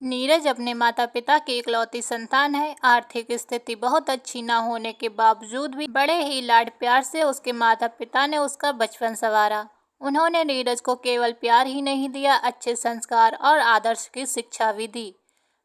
नीरज अपने माता पिता की इकलौती संतान है। आर्थिक स्थिति बहुत अच्छी न होने के बावजूद भी बड़े ही लाड प्यार से उसके माता पिता ने उसका बचपन संवारा। उन्होंने नीरज को केवल प्यार ही नहीं दिया, अच्छे संस्कार और आदर्श की शिक्षा भी दी।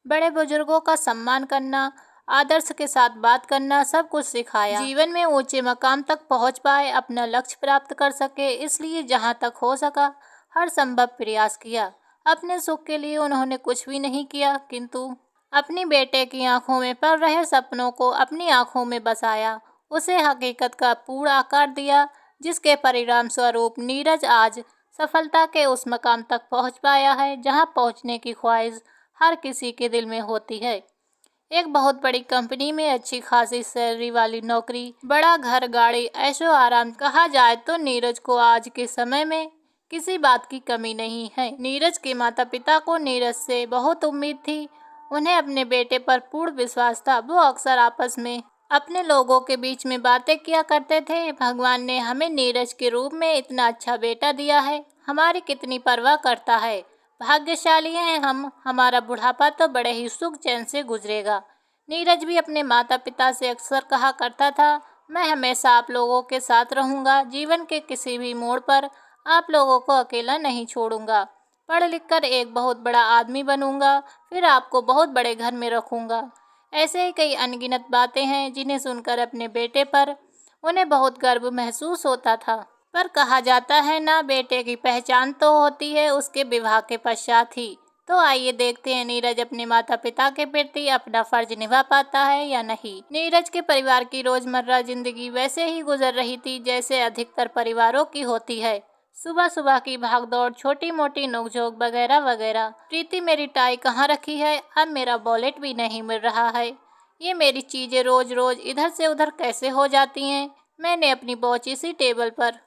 बड़े बुजुर्गों का सम्मान करना, आदर्श के साथ बात करना, सब कुछ सिखाया। जीवन में ऊंचे मकाम तक पहुंच पाए, अपना लक्ष्य प्राप्त कर सके, इसलिए जहां तक हो सका हर संभव प्रयास किया। अपने सुख के लिए उन्होंने कुछ भी नहीं किया, किंतु अपनी बेटे की आंखों में पल रहे सपनों को अपनी आंखों में बसाया, उसे हकीकत का पूर्ण आकार दिया, जिसके परिणाम स्वरूप नीरज आज सफलता के उस मकाम तक पहुंच पाया है जहां पहुंचने की ख्वाहिश हर किसी के दिल में होती है। एक बहुत बड़ी कंपनी में अच्छी खासी सैलरी वाली नौकरी, बड़ा घर, गाड़ी, ऐशो आराम, कहा जाए तो नीरज को आज के समय में किसी बात की कमी नहीं है। नीरज के माता पिता को नीरज से बहुत उम्मीद थी। उन्हें अपने बेटे पर पूर्ण विश्वास था। वो अक्सर आपस में अपने लोगों के बीच में बातें किया करते थे, भगवान ने हमें नीरज के रूप में इतना अच्छा बेटा दिया है, हमारी कितनी परवाह करता है, भाग्यशाली हैं हम, हमारा बुढ़ापा तो बड़े ही सुख चैन से गुजरेगा। नीरज भी अपने माता पिता से अक्सर कहा करता था, मैं हमेशा आप लोगों के साथ रहूंगा, जीवन के किसी भी मोड़ पर आप लोगों को अकेला नहीं छोड़ूंगा, पढ़ लिख कर एक बहुत बड़ा आदमी बनूंगा, फिर आपको बहुत बड़े घर में रखूंगा। ऐसे ही कई अनगिनत बातें हैं जिन्हें सुनकर अपने बेटे पर उन्हें बहुत गर्व महसूस होता था। पर कहा जाता है ना, बेटे की पहचान तो होती है उसके विवाह के पश्चात ही। तो आइए देखते हैं नीरज अपने माता पिता के प्रति अपना फर्ज निभा पाता है या नहीं। नीरज के परिवार की रोजमर्रा जिंदगी वैसे ही गुजर रही थी जैसे अधिकतर परिवारों की होती है। सुबह सुबह की भागदौड़, छोटी मोटी नोकझोंक वगैरह वगैरह। प्रीति, मेरी टाई कहाँ रखी है? अब मेरा वॉलेट भी नहीं मिल रहा है। ये मेरी चीजें रोज रोज इधर से उधर कैसे हो जाती हैं? मैंने अपनी वॉच इसी टेबल पर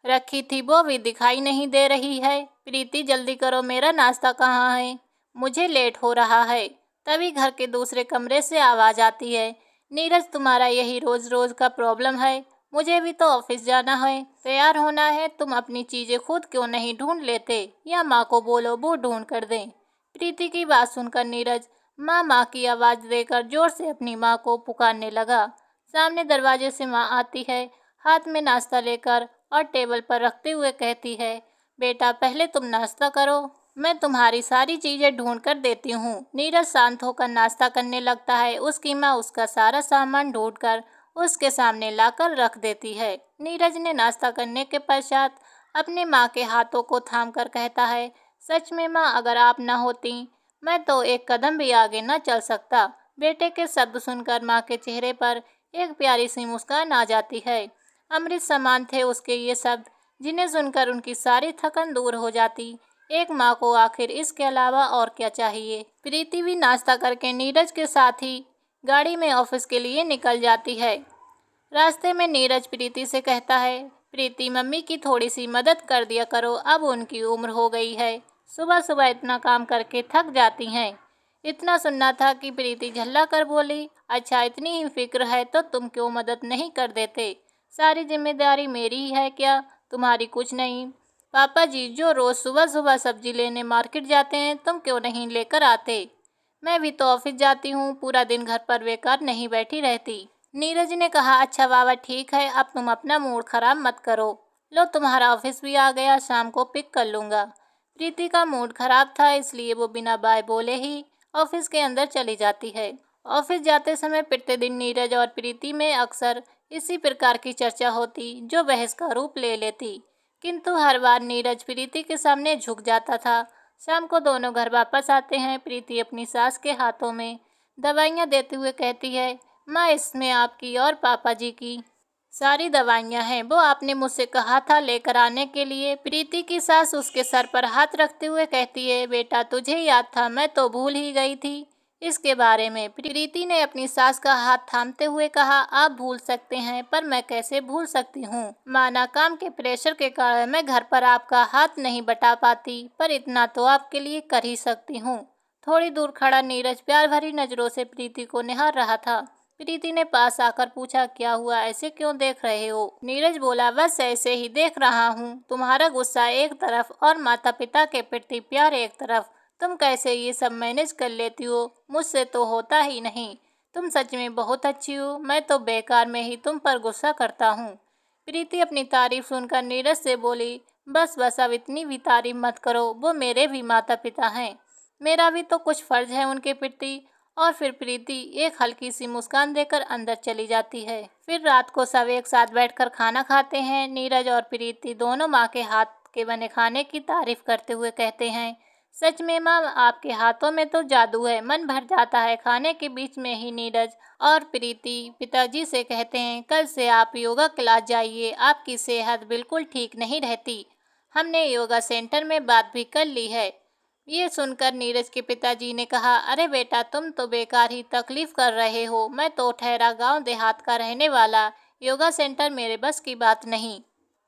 रखी थी, वो भी दिखाई नहीं दे रही है। प्रीति, जल्दी करो, मेरा नाश्ता कहाँ है? मुझे लेट हो रहा है। तभी घर के दूसरे कमरे से आवाज आती है, नीरज, तुम्हारा यही रोज रोज का प्रॉब्लम है, मुझे भी तो ऑफिस जाना है, तैयार होना है, तुम अपनी चीजें खुद क्यों नहीं ढूंढ लेते, या माँ को बोलो वो ढूंढ कर दें। प्रीति की बात सुनकर नीरज माँ माँ की आवाज देकर जोर से अपनी माँ को पुकारने लगा। सामने दरवाजे से माँ आती है, हाथ में नाश्ता लेकर, और टेबल पर रखते हुए कहती है, बेटा पहले तुम नाश्ता करो, मैं तुम्हारी सारी चीजें ढूंढ कर देती हूँ। नीरज शांत होकर नाश्ता करने लगता है। उसकी माँ उसका सारा सामान ढूंढ कर उसके सामने लाकर रख देती है। नीरज ने नाश्ता करने के पश्चात अपनी माँ के हाथों को थाम कर कहता है, सच में माँ, अगर आप न होती मैं तो एक कदम भी आगे न चल सकता। बेटे के शब्द सुनकर माँ के चेहरे पर एक प्यारी सी मुस्कान आ जाती है। अमृत समान थे उसके ये शब्द, जिन्हें सुनकर उनकी सारी थकन दूर हो जाती। एक माँ को आखिर इसके अलावा और क्या चाहिए। प्रीति भी नाश्ता करके नीरज के साथ ही गाड़ी में ऑफिस के लिए निकल जाती है। रास्ते में नीरज प्रीति से कहता है, प्रीति, मम्मी की थोड़ी सी मदद कर दिया करो, अब उनकी उम्र हो गई है, सुबह सुबह इतना काम करके थक जाती हैं। इतना सुनना था कि प्रीति झल्ला कर बोली, अच्छा इतनी ही फिक्र है तो तुम क्यों मदद नहीं कर देते? सारी जिम्मेदारी मेरी ही है क्या, तुम्हारी कुछ नहीं? पापा जी जो रोज सुबह सुबह सब्जी लेने मार्केट जाते हैं, तुम क्यों नहीं लेकर आते? मैं भी तो ऑफिस जाती हूँ, पूरा दिन घर पर बेकार नहीं बैठी रहती। नीरज ने कहा, अच्छा बाबा ठीक है, अब तुम अपना मूड खराब मत करो, लो तुम्हारा ऑफिस भी आ गया, शाम को पिक कर लूँगा। प्रीति का मूड खराब था, इसलिए वो बिना बाय बोले ही ऑफिस के अंदर चली जाती है। ऑफिस जाते समय प्रतिदिन नीरज और प्रीति में अक्सर इसी प्रकार की चर्चा होती, जो बहस का रूप ले लेती, किंतु हर बार नीरज प्रीति के सामने झुक जाता था। शाम को दोनों घर वापस आते हैं। प्रीति अपनी सास के हाथों में दवाइयाँ देते हुए कहती है, माँ, इसमें आपकी और पापा जी की सारी दवाइयाँ हैं, वो आपने मुझसे कहा था लेकर आने के लिए। प्रीति की सास उसके सर पर हाथ रखते हुए कहती है, बेटा तुझे याद था, मैं तो भूल ही गई थी इसके बारे में। प्रीति ने अपनी सास का हाथ थामते हुए कहा, आप भूल सकते हैं, पर मैं कैसे भूल सकती हूँ? माना काम के प्रेशर के कारण मैं घर पर आपका हाथ नहीं बटा पाती, पर इतना तो आपके लिए कर ही सकती हूँ। थोड़ी दूर खड़ा नीरज प्यार भरी नजरों से प्रीति को निहार रहा था। प्रीति ने पास आकर पूछा, क्या हुआ, ऐसे क्यों देख रहे हो? नीरज बोला, बस ऐसे ही देख रहा हूँ, तुम्हारा गुस्सा एक तरफ और माता पिता के प्रति प्यार एक तरफ, तुम कैसे ये सब मैनेज कर लेती हो? मुझसे तो होता ही नहीं। तुम सच में बहुत अच्छी हो, मैं तो बेकार में ही तुम पर गुस्सा करता हूँ। प्रीति अपनी तारीफ सुनकर नीरज से बोली, बस बस अब इतनी भी तारीफ मत करो, वो मेरे भी माता पिता हैं। मेरा भी तो कुछ फर्ज है उनके प्रति। और फिर प्रीति एक हल्की सी मुस्कान देकर अंदर चली जाती है। फिर रात को सब एक साथ बैठकर खाना खाते हैं। नीरज और प्रीति दोनों माँ के हाथ के बने खाने की तारीफ करते हुए कहते हैं, सच में माँ, आपके हाथों में तो जादू है, मन भर जाता है। खाने के बीच में ही नीरज और प्रीति पिताजी से कहते हैं, कल से आप योगा क्लास जाइए, आपकी सेहत बिल्कुल ठीक नहीं रहती। हमने योगा सेंटर में बात भी कर ली है। ये सुनकर नीरज के पिताजी ने कहा, अरे बेटा, तुम तो बेकार ही तकलीफ कर रहे हो। मैं तो ठहरा गांव देहात का रहने वाला, योगा सेंटर मेरे बस की बात नहीं।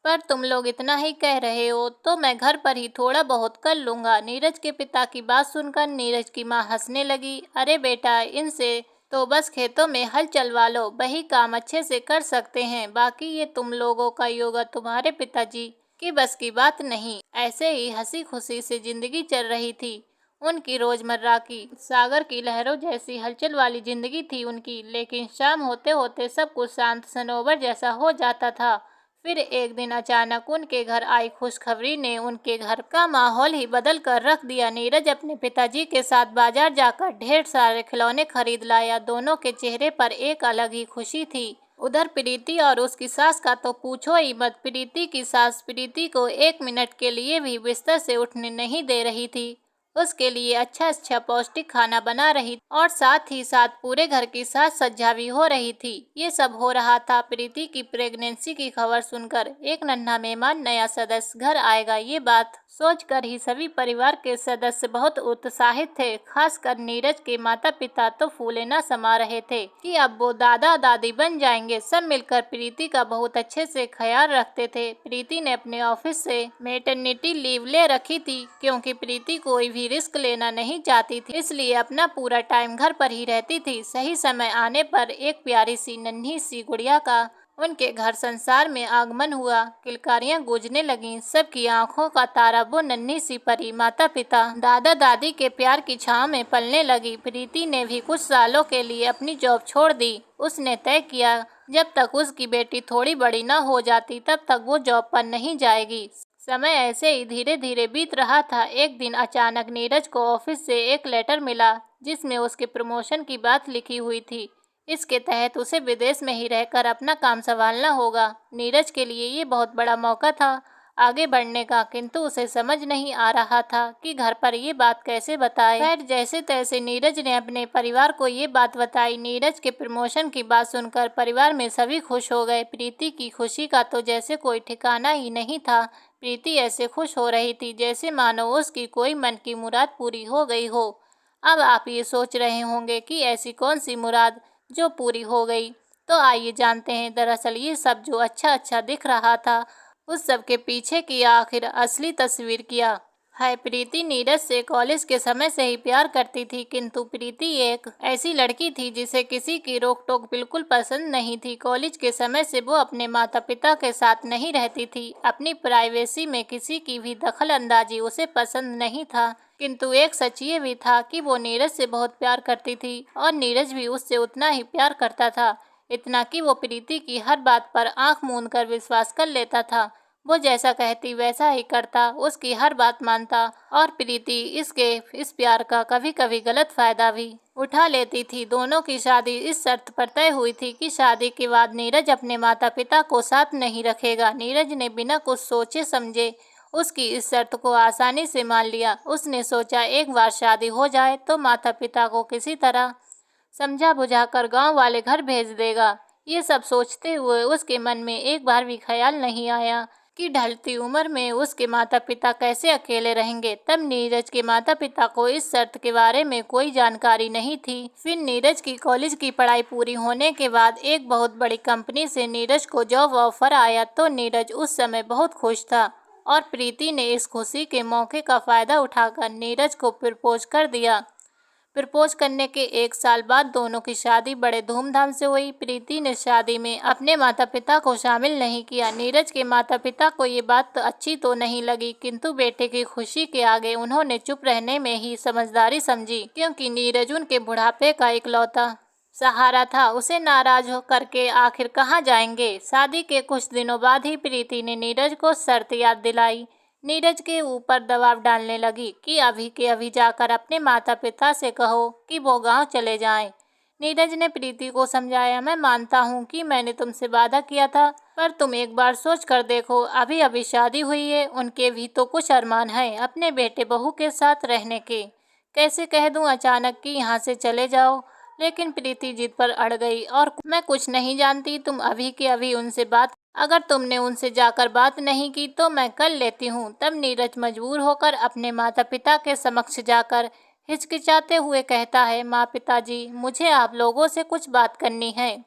पर तुम लोग इतना ही कह रहे हो तो मैं घर पर ही थोड़ा बहुत कर लूँगा। नीरज के पिता की बात सुनकर नीरज की माँ हंसने लगी। अरे बेटा, इनसे तो बस खेतों में हल चलवा लो, वही काम अच्छे से कर सकते हैं। बाकी ये तुम लोगों का योगा तुम्हारे पिताजी की बस की बात नहीं। ऐसे ही हंसी खुशी से जिंदगी चल रही थी उनकी। रोजमर्रा की सागर की लहरों जैसी हलचल वाली जिंदगी थी उनकी। लेकिन शाम होते होते सब कुछ शांत सनोवर जैसा हो जाता था। फिर एक दिन अचानक उनके घर आई खुशखबरी ने उनके घर का माहौल ही बदल कर रख दिया। नीरज अपने पिताजी के साथ बाजार जाकर ढेर सारे खिलौने खरीद लाया। दोनों के चेहरे पर एक अलग ही खुशी थी। उधर प्रीति और उसकी सास का तो पूछो ही मत। प्रीति की सास प्रीति को 1 मिनट के लिए भी बिस्तर से उठने नहीं दे रही थी। उसके लिए अच्छा अच्छा पौष्टिक खाना बना रही और साथ ही साथ पूरे घर की साज सज्जा भी हो रही थी। ये सब हो रहा था प्रीति की प्रेगनेंसी की खबर सुनकर। एक नन्हा मेहमान नया सदस्य घर आएगा, ये बात सोचकर ही सभी परिवार के सदस्य बहुत उत्साहित थे। खासकर नीरज के माता पिता तो फूले न समा रहे थे कि अब वो दादा दादी बन जाएंगे। सब मिलकर प्रीति का बहुत अच्छे से ख्याल रखते थे। प्रीति ने अपने ऑफिस से मैटरनिटी लीव ले रखी थी क्योंकि प्रीति कोई भी रिस्क लेना नहीं चाहती थी, इसलिए अपना पूरा टाइम घर पर ही रहती थी। सही समय आने पर एक प्यारी सी नन्ही सी गुड़िया का उनके घर संसार में आगमन हुआ। किलकारियां गूंजने लगीं। सबकी आंखों का तारा वो नन्ही सी परी माता पिता दादा दादी के प्यार की छांव में पलने लगी। प्रीति ने भी कुछ सालों के लिए अपनी जॉब छोड़ दी। उसने तय किया जब तक उसकी बेटी थोड़ी बड़ी न हो जाती तब तक वो जॉब पर नहीं जाएगी। समय ऐसे ही धीरे धीरे बीत रहा था। एक दिन अचानक नीरज को ऑफिस से एक लेटर मिला जिसमें उसके प्रमोशन की बात लिखी हुई थी। इसके तहत उसे विदेश में ही रहकर अपना काम संभालना होगा। नीरज के लिए ये बहुत बड़ा मौका था आगे बढ़ने का, किंतु उसे समझ नहीं आ रहा था कि घर पर ये बात कैसे बताए। खैर, जैसे तैसे नीरज ने अपने परिवार को ये बात बताई। नीरज के प्रमोशन की बात सुनकर परिवार में सभी खुश हो गए। प्रीति की खुशी का तो जैसे कोई ठिकाना ही नहीं था। प्रीति ऐसे खुश हो रही थी जैसे मानो उसकी कोई मन की मुराद पूरी हो गई हो। अब आप ये सोच रहे होंगे कि ऐसी कौन सी मुराद जो पूरी हो गई। तो आइए जानते हैं। दरअसल ये सब जो अच्छा अच्छा दिख रहा था उस सब के पीछे की आखिर असली तस्वीर क्या है। प्रीति नीरज से कॉलेज के समय से ही प्यार करती थी, किंतु प्रीति एक ऐसी लड़की थी जिसे किसी की रोक टोक बिल्कुल पसंद नहीं थी। कॉलेज के समय से वो अपने माता पिता के साथ नहीं रहती थी। अपनी प्राइवेसी में किसी की भी दखल अंदाजी उसे पसंद नहीं था। किंतु एक सच ये भी था कि वो नीरज से बहुत प्यार करती थी और नीरज भी उससे उतना ही प्यार करता था। इतना कि वो प्रीति की हर बात पर आंख मूंद कर विश्वास कर लेता था। वो जैसा कहती वैसा ही करता, उसकी हर बात मानता और प्रीति इस प्यार का कभी कभी गलत फायदा भी उठा लेती थी। दोनों की शादी इस शर्त पर तय हुई थी कि शादी के बाद नीरज अपने माता पिता को साथ नहीं रखेगा। नीरज ने बिना कुछ सोचे समझे उसकी इस शर्त को आसानी से मान लिया। उसने सोचा एक बार शादी हो जाए तो माता पिता को किसी तरह समझा बुझाकर गांव वाले घर भेज देगा। ये सब सोचते हुए उसके मन में एक बार भी ख्याल नहीं आया कि ढलती उम्र में उसके माता पिता कैसे अकेले रहेंगे। तब नीरज के माता पिता को इस शर्त के बारे में कोई जानकारी नहीं थी। फिर नीरज की कॉलेज की पढ़ाई पूरी होने के बाद एक बहुत बड़ी कंपनी से नीरज को जॉब ऑफर आया तो नीरज उस समय बहुत खुश था और प्रीति ने इस खुशी के मौके का फायदा उठाकर नीरज को प्रपोज कर दिया। प्रपोज करने के 1 साल बाद दोनों की शादी बड़े धूमधाम से हुई। प्रीति ने शादी में अपने माता पिता को शामिल नहीं किया। नीरज के माता पिता को ये बात तो अच्छी तो नहीं लगी, किंतु बेटे की खुशी के आगे उन्होंने चुप रहने में ही समझदारी समझी, क्योंकि नीरज उनके बुढ़ापे का इकलौता सहारा था। उसे नाराज हो करके आखिर कहाँ जाएंगे। शादी के कुछ दिनों बाद ही प्रीति ने नीरज को शर्त याद दिलाई। नीरज के ऊपर दबाव डालने लगी कि अभी के अभी जाकर अपने माता पिता से कहो कि वो गांव चले जाएं। नीरज ने प्रीति को समझाया, मैं मानता हूँ कि मैंने तुमसे वादा किया था, पर तुम एक बार सोच कर देखो, अभी अभी शादी हुई है, उनके भी तो कुछ अरमान हैं अपने बेटे बहू के साथ रहने के। कैसे कह दूं अचानक कि यहाँ से चले जाओ। लेकिन प्रीति जिद पर अड़ गई और मैं कुछ नहीं जानती, तुम अभी के अभी उनसे बात, अगर तुमने उनसे जाकर बात नहीं की तो मैं कर लेती हूँ। तब नीरज मजबूर होकर अपने माता पिता के समक्ष जाकर हिचकिचाते हुए कहता है, माँ पिताजी, मुझे आप लोगों से कुछ बात करनी है।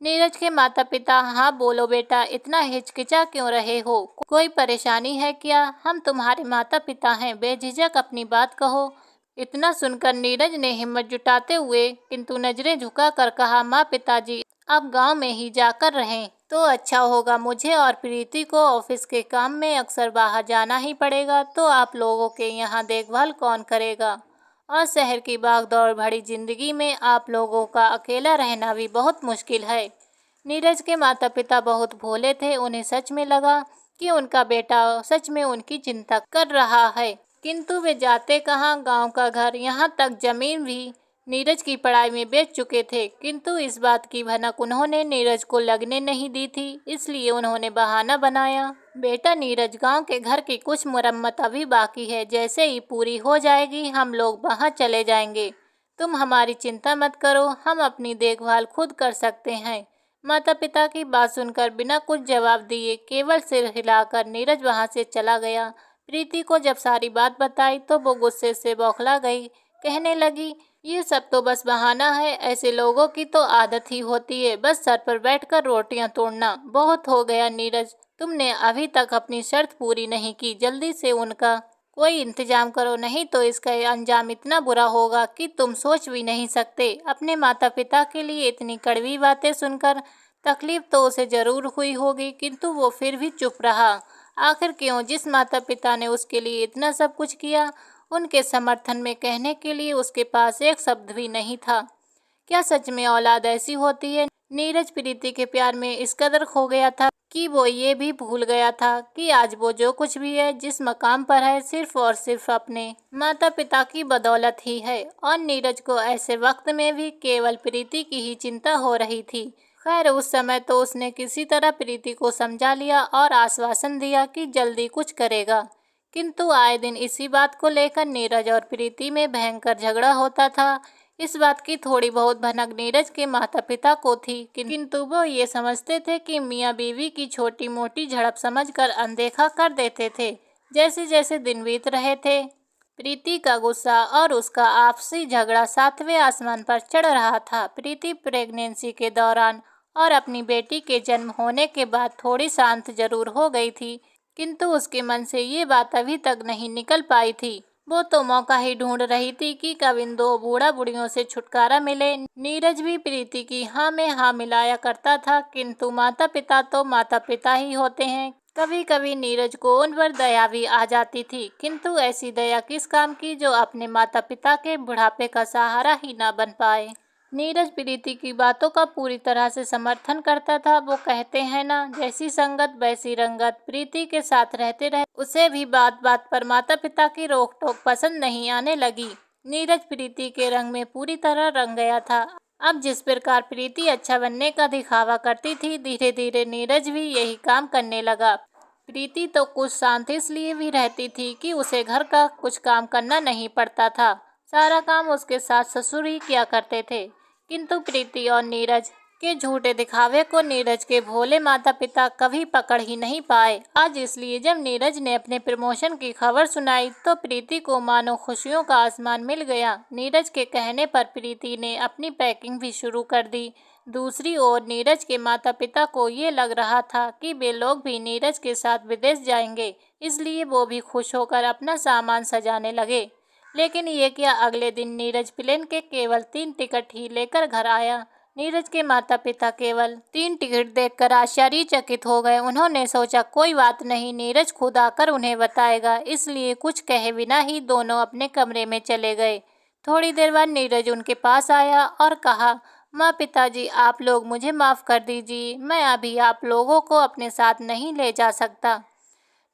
नीरज के माता पिता, हाँ बोलो बेटा, इतना हिचकिचा क्यों रहे हो, कोई परेशानी है क्या? हम तुम्हारे माता पिता हैं, बेझिझक अपनी बात कहो। इतना सुनकर नीरज ने हिम्मत जुटाते हुए किंतु नजरें झुकाकर कहा, माँ पिताजी, अब गांव में ही जाकर रहें तो अच्छा होगा। मुझे और प्रीति को ऑफिस के काम में अक्सर बाहर जाना ही पड़ेगा, तो आप लोगों के यहाँ देखभाल कौन करेगा? और शहर की भागदौड़ भरी जिंदगी में आप लोगों का अकेला रहना भी बहुत मुश्किल है। नीरज के माता पिता बहुत भोले थे। उन्हें सच में लगा कि उनका बेटा सच में उनकी चिंता कर रहा है, किंतु वे जाते कहाँ। गांव का घर, यहाँ तक जमीन भी नीरज की पढ़ाई में बेच चुके थे, किंतु इस बात की भनक उन्होंने नीरज को लगने नहीं दी थी। इसलिए उन्होंने बहाना बनाया, बेटा नीरज, गांव के घर की कुछ मरम्मत अभी बाकी है, जैसे ही पूरी हो जाएगी हम लोग वहां चले जाएंगे। तुम हमारी चिंता मत करो, हम अपनी देखभाल खुद कर सकते हैं। माता पिता की बात सुनकर बिना कुछ जवाब दिए, केवल सिर हिलाकर नीरज वहां से चला गया। प्रीति को जब सारी बात बताई तो वो गुस्से से बौखला गई। कहने लगी, ये सब तो बस बहाना है, ऐसे लोगों की तो आदत ही होती है, बस सर पर बैठकर रोटियां तोड़ना। बहुत हो गया नीरज, तुमने अभी तक अपनी शर्त पूरी नहीं की, जल्दी से उनका कोई इंतजाम करो, नहीं तो इसका अंजाम इतना बुरा होगा कि तुम सोच भी नहीं सकते। अपने माता पिता के लिए इतनी कड़वी बातें सुनकर तकलीफ तो उसे जरूर हुई होगी, किंतु वो फिर भी चुप रहा। आखिर क्यों? जिस माता पिता ने उसके लिए इतना सब कुछ किया, उनके समर्थन में कहने के लिए उसके पास एक शब्द भी नहीं था। क्या सच में औलाद ऐसी होती है? नीरज प्रीति के प्यार में इस कदर खो गया था कि वो ये भी भूल गया था कि आज वो जो कुछ भी है, जिस मकाम पर है, सिर्फ और सिर्फ अपने माता पिता की बदौलत ही है। और नीरज को ऐसे वक्त में भी केवल प्रीति की ही चिंता हो रही थी। खैर, उस समय तो उसने किसी तरह प्रीति को समझा लिया और आश्वासन दिया कि जल्दी कुछ करेगा, किंतु आए दिन इसी बात को लेकर नीरज और प्रीति में भयंकर झगड़ा होता था। इस बात की थोड़ी बहुत भनक नीरज के माता पिता को थी, किंतु वो ये समझते थे कि मियाँ बीवी की छोटी मोटी झड़प समझकर अनदेखा कर देते थे। जैसे जैसे दिन बीत रहे थे, प्रीति का गुस्सा और उसका आपसी झगड़ा 7वें आसमान पर चढ़ रहा था। प्रीति प्रेगनेंसी के दौरान और अपनी बेटी के जन्म होने के बाद थोड़ी शांत जरूर हो गई थी, किंतु उसके मन से ये बात अभी तक नहीं निकल पाई थी। वो तो मौका ही ढूंढ रही थी कि कब इन दो बूढ़ा बुढ़ियों से छुटकारा मिले। नीरज भी प्रीति की हाँ में हाँ मिलाया करता था, किंतु माता पिता तो माता पिता ही होते हैं। कभी कभी नीरज को उन पर दया भी आ जाती थी, किंतु ऐसी दया किस काम की जो अपने माता पिता के बुढ़ापे का सहारा ही ना बन पाए। नीरज प्रीति की बातों का पूरी तरह से समर्थन करता था। वो कहते हैं ना, जैसी संगत वैसी रंगत। प्रीति के साथ रहते रहे उसे भी बात बात पर माता पिता की रोक टोक पसंद नहीं आने लगी। नीरज प्रीति के रंग में पूरी तरह रंग गया था। अब जिस प्रकार प्रीति अच्छा बनने का दिखावा करती थी, धीरे धीरे नीरज भी यही काम करने लगा। प्रीति तो कुछ शांत इसलिए भी रहती थी कि उसे घर का कुछ काम करना नहीं पड़ता था। सारा काम उसके सास ससुर ही किया करते थे, किंतु प्रीति और नीरज के झूठे दिखावे को नीरज के भोले माता पिता कभी पकड़ ही नहीं पाए। आज इसलिए जब नीरज ने अपने प्रमोशन की खबर सुनाई तो प्रीति को मानो खुशियों का आसमान मिल गया। नीरज के कहने पर प्रीति ने अपनी पैकिंग भी शुरू कर दी। दूसरी ओर नीरज के माता पिता को ये लग रहा था कि वे लोग भी नीरज के साथ विदेश जाएंगे, इसलिए वो भी खुश होकर अपना सामान सजाने लगे। लेकिन ये क्या, अगले दिन नीरज प्लेन के केवल 3 टिकट ही लेकर घर आया। नीरज के माता पिता केवल 3 टिकट देखकर आश्चर्यचकित हो गए। उन्होंने सोचा कोई बात नहीं, नीरज खुद आकर उन्हें बताएगा, इसलिए कुछ कहे बिना ही दोनों अपने कमरे में चले गए। थोड़ी देर बाद नीरज उनके पास आया और कहा, माँ पिताजी, आप लोग मुझे माफ़ कर दीजिए, मैं अभी आप लोगों को अपने साथ नहीं ले जा सकता।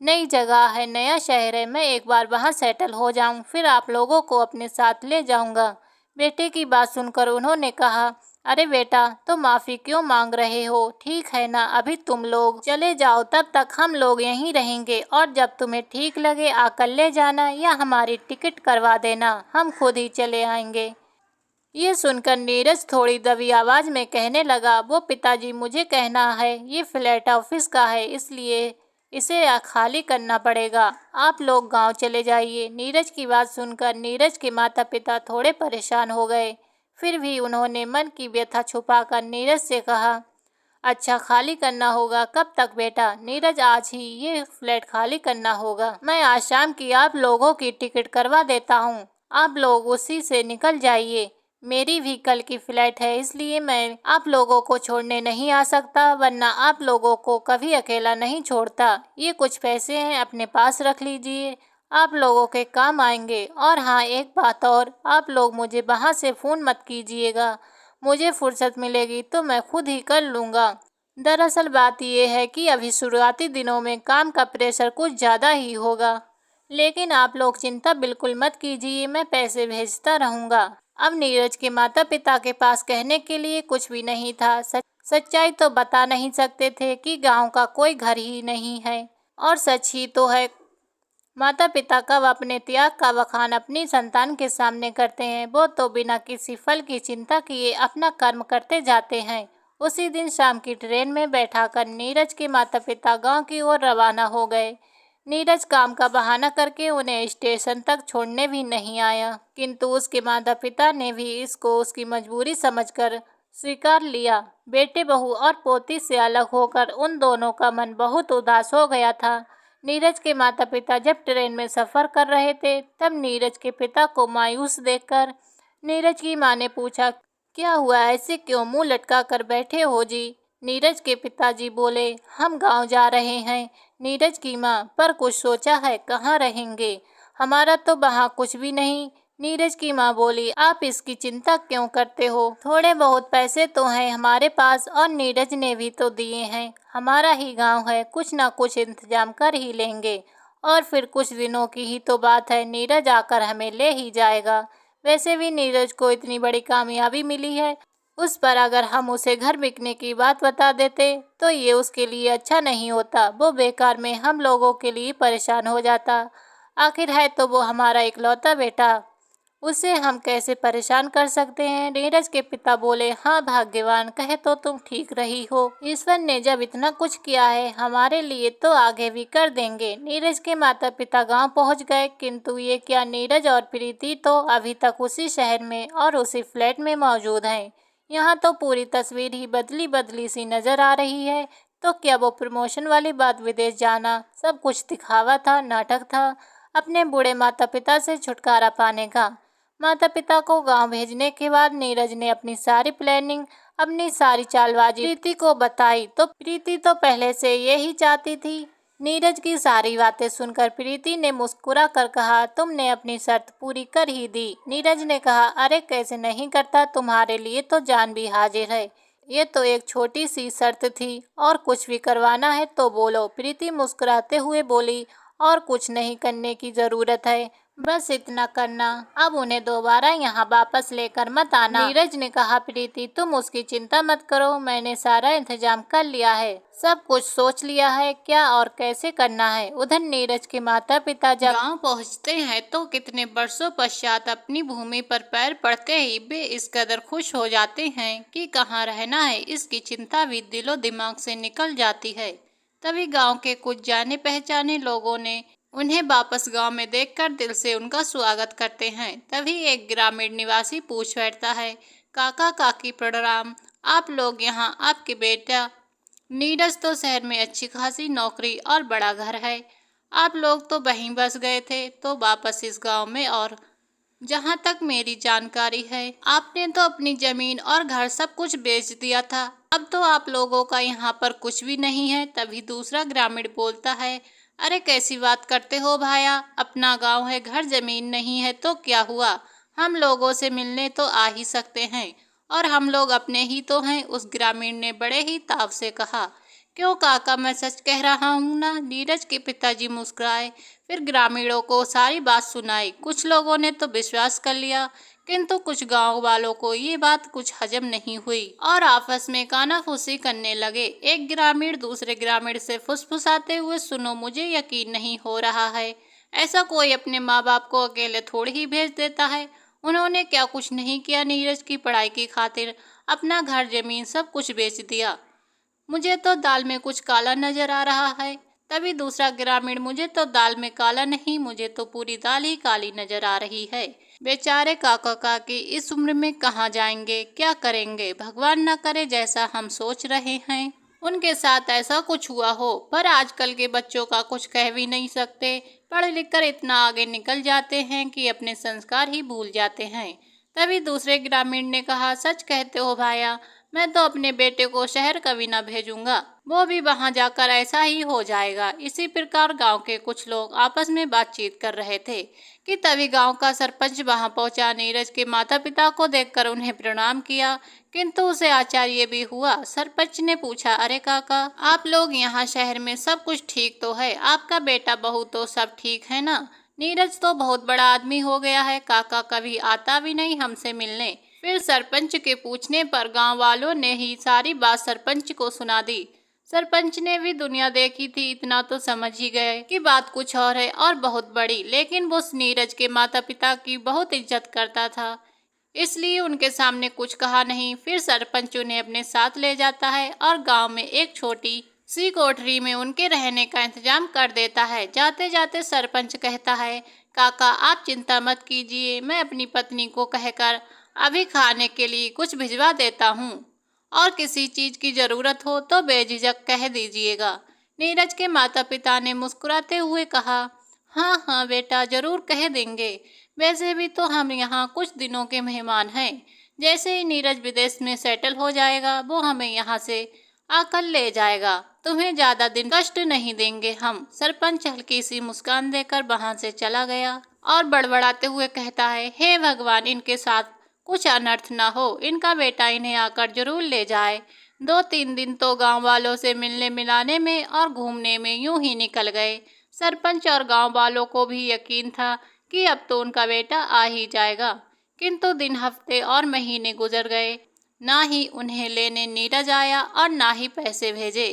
नई जगह है, नया शहर है, मैं एक बार वहाँ सेटल हो जाऊँ, फिर आप लोगों को अपने साथ ले जाऊँगा। बेटे की बात सुनकर उन्होंने कहा, अरे बेटा, तुम माफ़ी क्यों मांग रहे हो? ठीक है ना, अभी तुम लोग चले जाओ, तब तक हम लोग यहीं रहेंगे और जब तुम्हें ठीक लगे आकर ले जाना या हमारी टिकट करवा देना, हम खुद ही चले आएंगे। ये सुनकर नीरज थोड़ी दबी आवाज़ में कहने लगा, वो पिताजी, मुझे कहना है, ये फ्लैट ऑफिस का है, इसलिए इसे खाली करना पड़ेगा। आप लोग गांव चले जाइए। नीरज की बात सुनकर नीरज के माता पिता थोड़े परेशान हो गए। फिर भी उन्होंने मन की व्यथा छुपाकर नीरज से कहा, अच्छा, खाली करना होगा। कब तक बेटा? नीरज, आज ही ये फ्लैट खाली करना होगा। मैं आज शाम की आप लोगों की टिकट करवा देता हूँ, आप लोग उसी से निकल जाइए। मेरी भी कल की फ्लाइट है, इसलिए मैं आप लोगों को छोड़ने नहीं आ सकता, वरना आप लोगों को कभी अकेला नहीं छोड़ता। ये कुछ पैसे हैं, अपने पास रख लीजिए, आप लोगों के काम आएंगे। और हाँ, एक बात और, आप लोग मुझे वहाँ से फ़ोन मत कीजिएगा, मुझे फुर्सत मिलेगी तो मैं खुद ही कर लूँगा। दरअसल बात यह है कि अभी शुरुआती दिनों में काम का प्रेशर कुछ ज़्यादा ही होगा, लेकिन आप लोग चिंता बिल्कुल मत कीजिए, मैं पैसे भेजता रहूँगा। अब नीरज के माता पिता के पास कहने के लिए कुछ भी नहीं था। सच्चाई तो बता नहीं सकते थे कि गांव का कोई घर ही नहीं है, और सच ही तो है, माता पिता कब अपने त्याग का बखान अपनी संतान के सामने करते हैं। वो तो बिना किसी फल की चिंता किए अपना कर्म करते जाते हैं। उसी दिन शाम की ट्रेन में बैठाकर नीरज के माता पिता गांव की ओर रवाना हो गए। नीरज काम का बहाना करके उन्हें स्टेशन तक छोड़ने भी नहीं आया, किंतु उसके माता पिता ने भी इसको उसकी मजबूरी समझकर स्वीकार लिया। बेटे बहू और पोती से अलग होकर उन दोनों का मन बहुत उदास हो गया था। नीरज के माता पिता जब ट्रेन में सफ़र कर रहे थे, तब नीरज के पिता को मायूस देखकर नीरज की माँ ने पूछा, क्या हुआ, ऐसे क्यों मुंह लटका कर बैठे हो जी? नीरज के पिताजी बोले, हम गांव जा रहे हैं। नीरज की माँ, पर कुछ सोचा है, कहाँ रहेंगे? हमारा तो वहाँ कुछ भी नहीं। नीरज की माँ बोली, आप इसकी चिंता क्यों करते हो? थोड़े बहुत पैसे तो हैं हमारे पास, और नीरज ने भी तो दिए हैं। हमारा ही गांव है, कुछ ना कुछ इंतजाम कर ही लेंगे, और फिर कुछ दिनों की ही तो बात है, नीरज आकर हमें ले ही जाएगा। वैसे भी नीरज को इतनी बड़ी कामयाबी मिली है, उस पर अगर हम उसे घर बिकने की बात बता देते तो ये उसके लिए अच्छा नहीं होता। वो बेकार में हम लोगों के लिए परेशान हो जाता। आखिर है तो वो हमारा इकलौता बेटा, उसे हम कैसे परेशान कर सकते हैं? नीरज के पिता बोले, हाँ भाग्यवान, कहे तो तुम ठीक रही हो। ईश्वर ने जब इतना कुछ किया है हमारे लिए तो आगे भी कर देंगे। नीरज के माता पिता गांव पहुंच गए, किंतु ये क्या, नीरज और प्रीति तो अभी तक उसी शहर में और उसी फ्लैट में मौजूद हैं। यहाँ तो पूरी तस्वीर ही बदली बदली सी नजर आ रही है। तो क्या वो प्रमोशन वाली बात, विदेश जाना, सब कुछ दिखावा था, नाटक था, अपने बूढ़े माता पिता से छुटकारा पाने का? माता पिता को गांव भेजने के बाद नीरज ने अपनी सारी प्लानिंग, अपनी सारी चालबाजी प्रीति को बताई, तो प्रीति तो पहले से यही चाहती थी। नीरज की सारी बातें सुनकर प्रीति ने मुस्कुरा कर कहा, तुमने अपनी शर्त पूरी कर ही दी। नीरज ने कहा, अरे कैसे नहीं करता, तुम्हारे लिए तो जान भी हाजिर है। ये तो एक छोटी सी शर्त थी, और कुछ भी करवाना है तो बोलो। प्रीति मुस्कुराते हुए बोली, और कुछ नहीं करने की ज़रूरत है, बस इतना करना, अब उन्हें दोबारा यहाँ वापस लेकर मत आना। नीरज ने कहा, प्रीति तुम उसकी चिंता मत करो, मैंने सारा इंतजाम कर लिया है, सब कुछ सोच लिया है, क्या और कैसे करना है। उधर नीरज के माता पिता जब गांव पहुँचते हैं तो कितने वर्षों पश्चात अपनी भूमि पर पैर पड़ते ही वे इस कदर खुश हो जाते हैं कि कहाँ रहना है इसकी चिंता भी दिलो दिमाग से निकल जाती है। तभी गांव के कुछ जाने पहचाने लोगों ने उन्हें वापस गांव में देखकर दिल से उनका स्वागत करते हैं। तभी एक ग्रामीण निवासी पूछ बैठता है, काका काकी प्रणाम, आप लोग यहाँ, आपके बेटा नीरज तो शहर में अच्छी खासी नौकरी और बड़ा घर है, आप लोग तो वहीं बस गए थे, तो वापस इस गांव में और जहाँ तक मेरी जानकारी है, आपने तो अपनी जमीन और घर सब कुछ बेच दिया था। अब तो आप लोगों का यहाँ पर कुछ भी नहीं है। तभी दूसरा ग्रामीण बोलता है, अरे कैसी बात करते हो भाया, अपना गांव है, घर जमीन नहीं है तो क्या हुआ, हम लोगों से मिलने तो आ ही सकते हैं, और हम लोग अपने ही तो हैं। उस ग्रामीण ने बड़े ही ताव से कहा। क्यों काका, मैं सच कह रहा हूँ ना। नीरज के पिताजी मुस्कुराए, फिर ग्रामीणों को सारी बात सुनाई। कुछ लोगों ने तो विश्वास कर लिया, किंतु कुछ गांव वालों को ये बात कुछ हजम नहीं हुई और आपस में कानाफूसी करने लगे। एक ग्रामीण दूसरे ग्रामीण से फुसफुसाते हुए, सुनो, मुझे यकीन नहीं हो रहा है, ऐसा कोई अपने माँ बाप को अकेले थोड़ी ही भेज देता है। उन्होंने क्या कुछ नहीं किया नीरज की पढ़ाई की खातिर, अपना घर जमीन सब कुछ बेच दिया। मुझे तो दाल में कुछ काला नजर आ रहा है। तभी दूसरा ग्रामीण, मुझे तो दाल में काला नहीं, मुझे तो पूरी दाल ही काली नजर आ रही है। बेचारे काका काकी इस उम्र में कहाँ जाएंगे, क्या करेंगे, भगवान न करे जैसा हम सोच रहे हैं उनके साथ ऐसा कुछ हुआ हो। पर आजकल के बच्चों का कुछ कह भी नहीं सकते, पढ़ लिख कर इतना आगे निकल जाते हैं कि अपने संस्कार ही भूल जाते हैं। तभी दूसरे ग्रामीण ने कहा, सच कहते हो भाया, मैं तो अपने बेटे को शहर कभी ना भेजूंगा, वो भी वहां जाकर ऐसा ही हो जाएगा। इसी प्रकार गांव के कुछ लोग आपस में बातचीत कर रहे थे कि तभी गांव का सरपंच वहां पहुंचा। नीरज के माता पिता को देखकर उन्हें प्रणाम किया, किंतु उसे आश्चर्य भी हुआ। सरपंच ने पूछा, अरे काका, आप लोग यहाँ शहर में सब कुछ ठीक तो है, आपका बेटा बहू तो सब ठीक है ना। नीरज तो बहुत बड़ा आदमी हो गया है, काका कभी आता भी नहीं हमसे मिलने। फिर सरपंच के पूछने पर गांव वालों ने ही सारी बात सरपंच को सुना दी। सरपंच ने भी दुनिया देखी थी, इतना तो समझ ही गए कि बात कुछ और है और बहुत बड़ी। लेकिन वो नीरज के माता पिता की बहुत इज्जत करता था, इसलिए उनके सामने कुछ कहा नहीं। फिर सरपंच उन्हें अपने साथ ले जाता है और गांव में एक छोटी सी कोठरी में उनके रहने का इंतजाम कर देता है। जाते जाते सरपंच कहता है, काका आप चिंता मत कीजिए, मैं अपनी पत्नी को कहकर अभी खाने के लिए कुछ भिजवा देता हूँ, और किसी चीज की जरूरत हो तो बेझिझक कह दीजिएगा। नीरज के माता पिता ने मुस्कुराते हुए कहा, हाँ हाँ बेटा, जरूर कह देंगे। वैसे भी तो हम यहाँ कुछ दिनों के मेहमान हैं। जैसे ही नीरज विदेश में सेटल हो जाएगा, वो हमें यहाँ से आकर ले जाएगा। तुम्हें ज्यादा दिन कष्ट नहीं देंगे हम। सरपंच हल्की सी मुस्कान देकर वहां से चला गया और बड़बड़ाते हुए कहता है, हे भगवान, इनके साथ कुछ अनर्थ ना हो, इनका बेटा इन्हें आकर जरूर ले जाए। 2-3 दिन तो गांव वालों से मिलने मिलाने में और घूमने में यूं ही निकल गए। सरपंच और गांव वालों को भी यकीन था कि अब तो उनका बेटा आ ही जाएगा, किंतु दिन, हफ्ते और महीने गुजर गए। ना ही उन्हें लेने नीरज आया और ना ही पैसे भेजे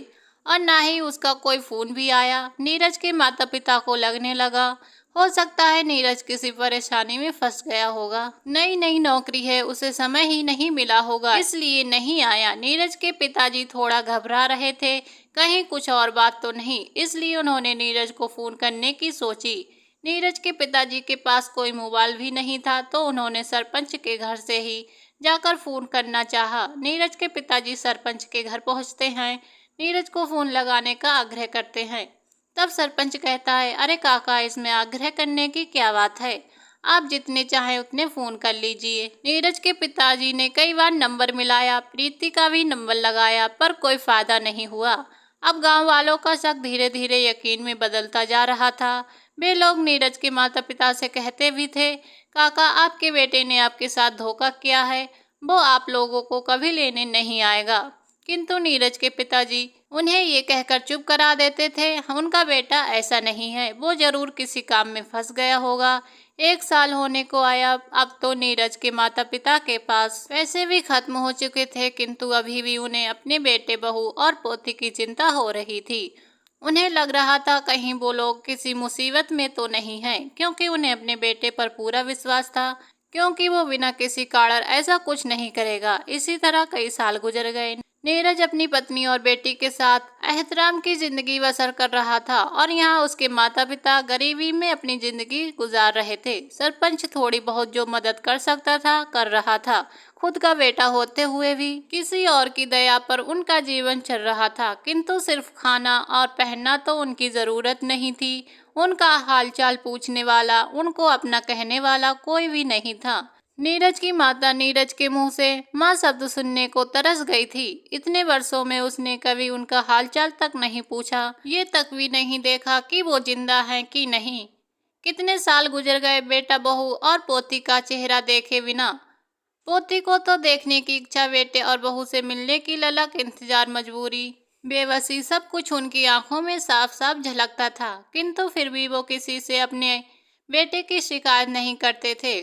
और ना ही उसका कोई फोन भी आया। नीरज के माता पिता को लगने लगा, हो सकता है नीरज किसी परेशानी में फंस गया होगा, नई नई नौकरी है, उसे समय ही नहीं मिला होगा, इसलिए नहीं आया। नीरज के पिताजी थोड़ा घबरा रहे थे, कहीं कुछ और बात तो नहीं, इसलिए उन्होंने नीरज को फोन करने की सोची। नीरज के पिताजी के पास कोई मोबाइल भी नहीं था, तो उन्होंने सरपंच के घर से ही जाकर फोन करना चाहा। नीरज के पिताजी सरपंच के घर पहुंचते हैं, नीरज को फोन लगाने का आग्रह करते हैं। तब सरपंच कहता है, अरे काका, इसमें आग्रह करने की क्या बात है, आप जितने चाहे उतने फोन कर लीजिए। नीरज के पिताजी ने कई बार नंबर मिलाया, प्रीति का भी नंबर लगाया, पर कोई फायदा नहीं हुआ। अब गांव वालों का शक धीरे धीरे यकीन में बदलता जा रहा था। वे लोग नीरज के माता पिता से कहते भी थे, काका, आपके बेटे ने आपके साथ धोखा किया है, वो आप लोगों को कभी लेने नहीं आएगा। किंतु नीरज के पिताजी उन्हें ये कहकर चुप करा देते थे, उनका बेटा ऐसा नहीं है, वो जरूर किसी काम में फंस गया होगा। 1 साल होने को आया। अब तो नीरज के माता पिता के पास पैसे भी खत्म हो चुके थे, किंतु अभी भी उन्हें अपने बेटे, बहू और पोती की चिंता हो रही थी। उन्हें लग रहा था कहीं वो लोग किसी मुसीबत में तो नहीं हैं, क्योंकि उन्हें अपने बेटे पर पूरा विश्वास था, क्योंकि वो बिना किसी कारण ऐसा कुछ नहीं करेगा। इसी तरह कई साल गुजर गए। नीरज अपनी पत्नी और बेटी के साथ एहतराम की जिंदगी बसर कर रहा था और यहाँ उसके माता पिता गरीबी में अपनी जिंदगी गुजार रहे थे। सरपंच थोड़ी बहुत जो मदद कर सकता था कर रहा था, खुद का बेटा होते हुए भी किसी और की दया पर उनका जीवन चल रहा था, किंतु सिर्फ खाना और पहनना तो उनकी जरूरत नहीं थी। उनका हालचाल पूछने वाला, उनको अपना कहने वाला कोई भी नहीं था। नीरज की माता नीरज के मुंह से माँ शब्द सुनने को तरस गई थी। इतने वर्षों में उसने कभी उनका हालचाल तक नहीं पूछा, ये तक भी नहीं देखा कि वो जिंदा हैं कि नहीं। कितने साल गुजर गए बेटा बहू और पोती का चेहरा देखे बिना। पोती को तो देखने की इच्छा, बेटे और बहू से मिलने की ललक, इंतजार, मजबूरी, बेबसी, सब कुछ उनकी आंखों में साफ साफ झलकता था। किंतु फिर भी वो किसी से अपने बेटे की शिकायत नहीं करते थे।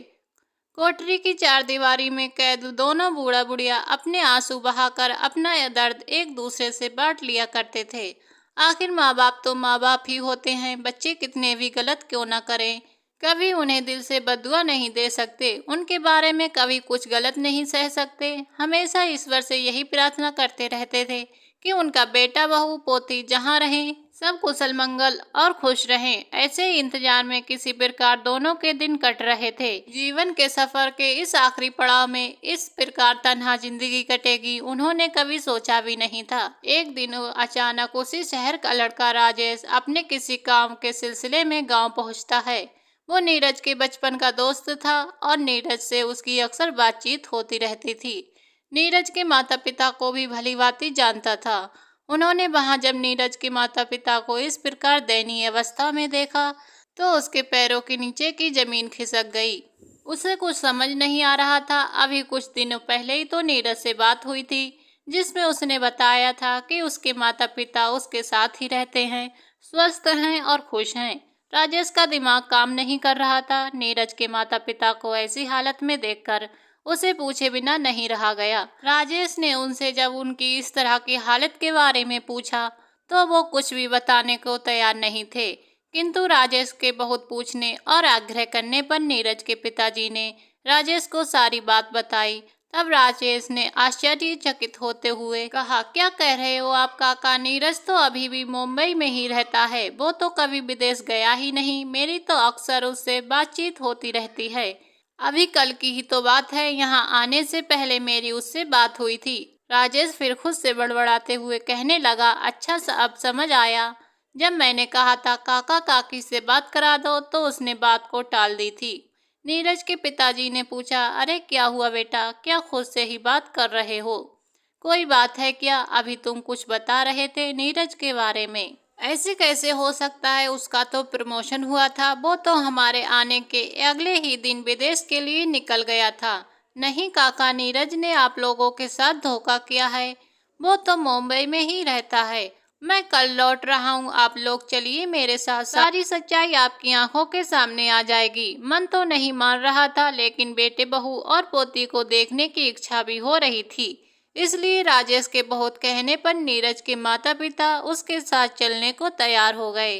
कोठरी की चारदीवारी में कैद दोनों बूढ़ा बुढ़िया अपने आंसू बहाकर अपना यह दर्द एक दूसरे से बांट लिया करते थे। आखिर माँ बाप तो माँ बाप ही होते हैं, बच्चे कितने भी गलत क्यों ना करें, कभी उन्हें दिल से बद्दुआ नहीं दे सकते, उनके बारे में कभी कुछ गलत नहीं सह सकते। हमेशा ईश्वर से यही प्रार्थना करते रहते थे कि उनका बेटा बहू पोती जहाँ रहें सब कुशल मंगल और खुश रहें। ऐसे ही इंतजार में किसी प्रकार दोनों के दिन कट रहे थे। जीवन के सफर के इस आखिरी पड़ाव में इस प्रकार तन्हा जिंदगी कटेगी, उन्होंने कभी सोचा भी नहीं था। एक दिन अचानक उसी शहर का लड़का राजेश अपने किसी काम के सिलसिले में गाँव पहुँचता है। वो नीरज के बचपन का दोस्त था और नीरज से उसकी अक्सर बातचीत होती रहती थी। नीरज के माता पिता को भी भली भांति जानता था। उन्होंने वहां जब नीरज के माता पिता को इस प्रकार दयनीय अवस्था में देखा तो उसके पैरों के नीचे की जमीन खिसक गई। उसे कुछ समझ नहीं आ रहा था। अभी कुछ दिनों पहले ही तो नीरज से बात हुई थी जिसमें उसने बताया था कि उसके माता पिता उसके साथ ही रहते हैं, स्वस्थ हैं और खुश हैं। राजेश का दिमाग काम नहीं कर रहा था। नीरज के माता पिता को ऐसी हालत में देखकर उसे पूछे बिना नहीं रहा गया। राजेश ने उनसे जब उनकी इस तरह की हालत के बारे में पूछा तो वो कुछ भी बताने को तैयार नहीं थे। किंतु राजेश के बहुत पूछने और आग्रह करने पर नीरज के पिताजी ने राजेश को सारी बात बताई। तब राजेश ने आश्चर्यचकित होते हुए कहा, क्या कह रहे हो आप काका? नीरज तो अभी भी मुंबई में ही रहता है, वो तो कभी विदेश गया ही नहीं। मेरी तो अक्सर उससे बातचीत होती रहती है। अभी कल की ही तो बात है, यहाँ आने से पहले मेरी उससे बात हुई थी। राजेश फिर खुद से बड़बड़ाते हुए कहने लगा, अच्छा अब समझ आया। जब मैंने कहा था काका काकी से बात करा दो तो उसने बात को टाल दी थी। नीरज के पिताजी ने पूछा, अरे क्या हुआ बेटा, क्या खुद से ही बात कर रहे हो? कोई बात है क्या? अभी तुम कुछ बता रहे थे नीरज के बारे में। ऐसे कैसे हो सकता है, उसका तो प्रमोशन हुआ था, वो तो हमारे आने के अगले ही दिन विदेश के लिए निकल गया था। नहीं काका, नीरज ने आप लोगों के साथ धोखा किया है, वो तो मुंबई में ही रहता है। मैं कल लौट रहा हूँ, आप लोग चलिए मेरे साथ, सारी सच्चाई आपकी आंखों के सामने आ जाएगी। मन तो नहीं मान रहा था लेकिन बेटे बहू और पोती को देखने की इच्छा भी हो रही थी। इसलिए राजेश के बहुत कहने पर नीरज के माता पिता उसके साथ चलने को तैयार हो गए।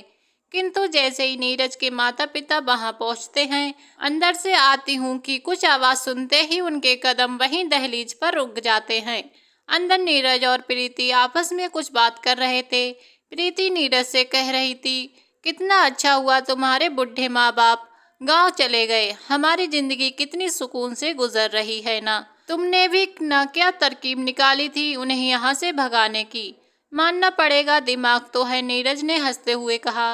किंतु जैसे ही नीरज के माता पिता वहां पहुंचते हैं, अंदर से आती हूँ कि कुछ आवाज सुनते ही उनके कदम वहीं दहलीज पर रुक जाते हैं। अंदर नीरज और प्रीति आपस में कुछ बात कर रहे थे। प्रीति नीरज से कह रही थी, कितना अच्छा हुआ तुम्हारे बुढ़े माँ बाप गांव चले गए, हमारी जिंदगी कितनी सुकून से गुजर रही है ना। तुमने भी ना क्या तरकीब निकाली थी उन्हें यहाँ से भगाने की। मानना पड़ेगा दिमाग तो है, नीरज ने हंसते हुए कहा।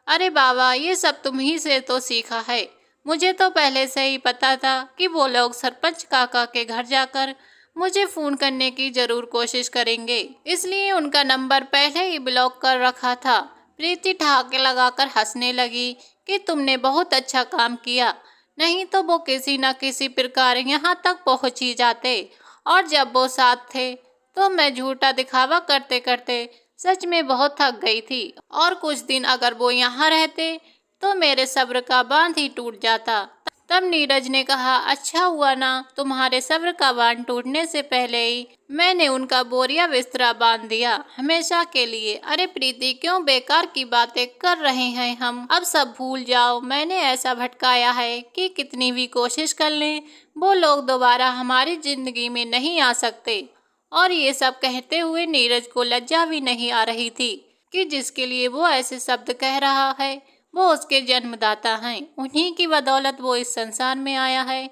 अरे बाबा, ये सब तुम ही से तो सीखा है। मुझे तो पहले से ही पता था कि वो लोग सरपंच काका के घर जाकर मुझे फोन करने की जरूर कोशिश करेंगे, इसलिए उनका नंबर पहले ही ब्लॉक कर रखा था। प्रीति ठहाके लगाकर हंसने लगी कि तुमने बहुत अच्छा काम किया, नहीं तो वो किसी न किसी प्रकार यहाँ तक पहुँच ही जाते। और जब वो साथ थे तो मैं झूठा दिखावा करते करते सच में बहुत थक गई थी, और कुछ दिन अगर वो यहाँ रहते तो मेरे सब्र का बांध ही टूट जाता। तब नीरज ने कहा, अच्छा हुआ ना, तुम्हारे सब्र का बांध टूटने से पहले ही मैंने उनका बोरिया बिस्तरा बांध दिया हमेशा के लिए। अरे प्रीति, क्यों बेकार की बातें कर रहे हैं हम, अब सब भूल जाओ। मैंने ऐसा भटकाया है कि कितनी भी कोशिश कर लें वो लोग दोबारा हमारी जिंदगी में नहीं आ सकते। और ये सब कहते हुए नीरज को लज्जा भी नहीं आ रही थी कि जिसके लिए वो ऐसे शब्द कह रहा है वो उसके जन्मदाता हैं। उन्हीं की बदौलत वो इस संसार में आया है।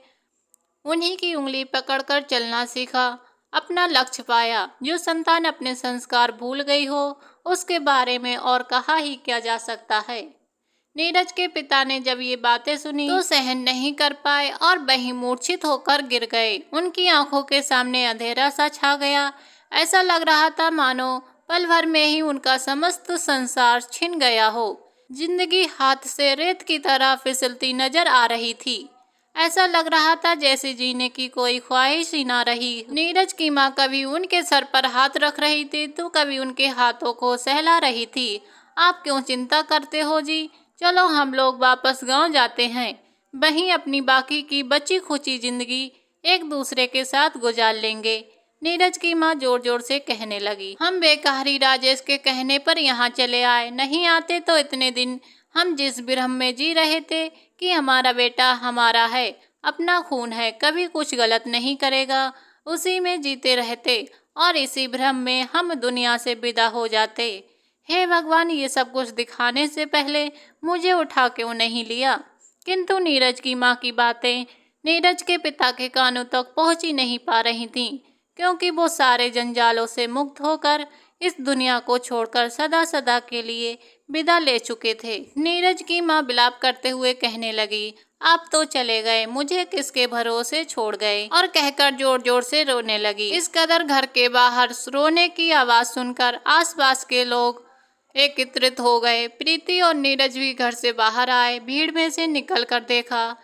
उन्हीं की उंगली पकड़कर चलना सीखा, अपना लक्ष्य पाया। जो संतान अपने संस्कार भूल गई हो उसके बारे में और कहा ही क्या जा सकता है। नीरज के पिता ने जब ये बातें सुनी तो सहन नहीं कर पाए और वहीं मूर्छित होकर गिर गए। उनकी आंखों के सामने अंधेरा सा छा गया। ऐसा लग रहा था मानो पल भर में ही उनका समस्त संसार छिन गया हो। जिंदगी हाथ से रेत की तरह फिसलती नजर आ रही थी। ऐसा लग रहा था जैसे जीने की कोई ख्वाहिश ही ना रही। नीरज की माँ कभी उनके सर पर हाथ रख रही थी तो कभी उनके हाथों को सहला रही थी। आप क्यों चिंता करते हो जी, चलो हम लोग वापस गांव जाते हैं, वहीं अपनी बाकी की बची खुची जिंदगी एक दूसरे के साथ गुजार लेंगे। नीरज की माँ जोर जोर से कहने लगी। हम बेकहारी राजेश के कहने पर यहाँ चले आए, नहीं आते तो इतने दिन हम जिस भ्रम में जी रहे थे कि हमारा बेटा हमारा है, अपना खून है, कभी कुछ गलत नहीं करेगा, उसी में जीते रहते और इसी भ्रम में हम दुनिया से विदा हो जाते। हे भगवान, ये सब कुछ दिखाने से पहले मुझे उठा क्यों नहीं लिया। किंतु नीरज की माँ की बातें नीरज के पिता के कानों तक पहुंच ही नहीं पा रही थीं, क्योंकि वो सारे जंजालों से मुक्त होकर इस दुनिया को छोड़कर सदा सदा के लिए विदा ले चुके थे। नीरज की माँ विलाप करते हुए कहने लगी, आप तो चले गए, मुझे किसके भरोसे छोड़ गए, और कहकर जोर जोर से रोने लगी। इस कदर घर के बाहर रोने की आवाज सुनकर आसपास के लोग एकत्रित हो गए। प्रीति और नीरज भी घर से बाहर आए। भीड़ में से निकलकर देखा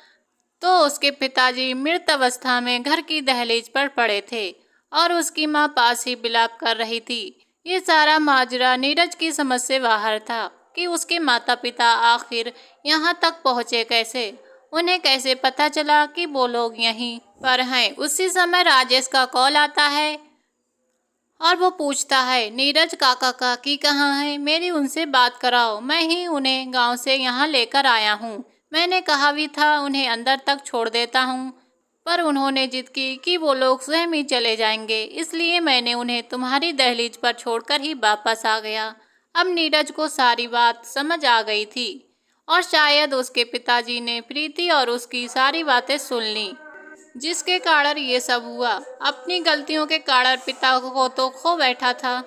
तो उसके पिताजी मृत अवस्था में घर की दहलीज पर पड़े थे और उसकी माँ पास ही विलाप कर रही थी। ये सारा माजरा नीरज की समझ से बाहर था कि उसके माता पिता आखिर यहाँ तक पहुँचे कैसे, उन्हें कैसे पता चला कि वो लोग यहीं पर हैं। उसी समय राजेश का कॉल आता है और वो पूछता है, नीरज काका काकी कहाँ हैं? मेरी उनसे बात कराओ, मैं ही उन्हें गांव से यहाँ लेकर आया हूँ। मैंने कहा भी था उन्हें अंदर तक छोड़ देता हूँ, पर उन्होंने जिद की कि वो लोग स्वयं ही चले जाएंगे, इसलिए मैंने उन्हें तुम्हारी दहलीज पर छोड़कर ही वापस आ गया। अब नीरज को सारी बात समझ आ गई थी और शायद उसके पिताजी ने प्रीति और उसकी सारी बातें सुन ली, जिसके कारण ये सब हुआ। अपनी गलतियों के कारण पिता को तो खो बैठा था,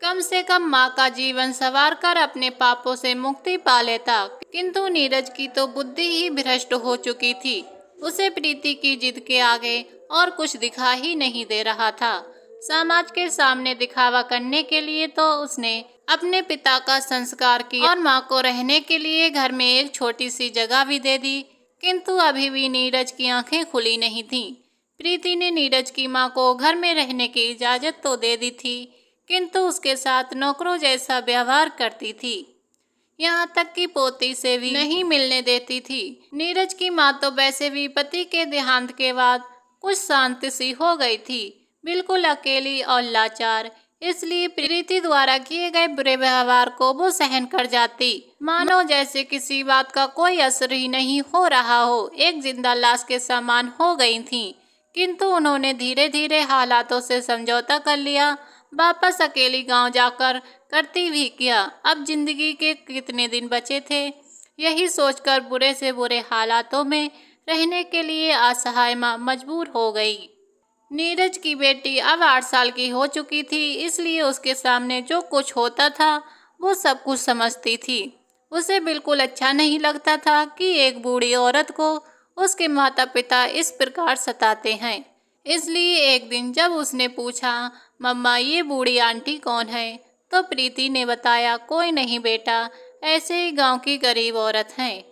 कम से कम माँ का जीवन संवार कर अपने पापों से मुक्ति पा लेता। किंतु नीरज की तो बुद्धि ही भ्रष्ट हो चुकी थी। उसे प्रीति की जिद के आगे और कुछ दिखा ही नहीं दे रहा था। समाज के सामने दिखावा करने के लिए तो उसने अपने पिता का संस्कार किया और माँ को रहने के लिए घर में एक छोटी सी जगह भी दे दी, किंतु अभी भी नीरज की आंखें खुली नहीं थीं। प्रीति ने नीरज की माँ को घर में रहने की इजाज़त तो दे दी थी, किंतु उसके साथ नौकरों जैसा व्यवहार करती थी, यहाँ तक कि पोती से भी नहीं मिलने देती थी। नीरज की माँ तो वैसे भी पति के देहांत के बाद कुछ शांत सी हो गई थी, बिल्कुल अकेली और लाचार। इसलिए प्रीति द्वारा किए गए बुरे व्यवहार को वो सहन कर जाती, मानो जैसे किसी बात का कोई असर ही नहीं हो रहा हो, एक जिंदा लाश के समान हो गई थी। किंतु उन्होंने धीरे धीरे हालातों से समझौता कर लिया, वापस अकेली गांव जाकर करती भी क्या। अब जिंदगी के कितने दिन बचे थे, यही सोचकर बुरे से बुरे हालातों में रहने के लिए असहाय माँ मजबूर हो गई। नीरज की बेटी अब 8 साल की हो चुकी थी, इसलिए उसके सामने जो कुछ होता था वो सब कुछ समझती थी। उसे बिल्कुल अच्छा नहीं लगता था कि एक बूढ़ी औरत को उसके माता पिता इस प्रकार सताते हैं। इसलिए एक दिन जब उसने पूछा, मम्मा ये बूढ़ी आंटी कौन है, तो प्रीति ने बताया, कोई नहीं बेटा, ऐसे ही गांव की गरीब औरत हैं,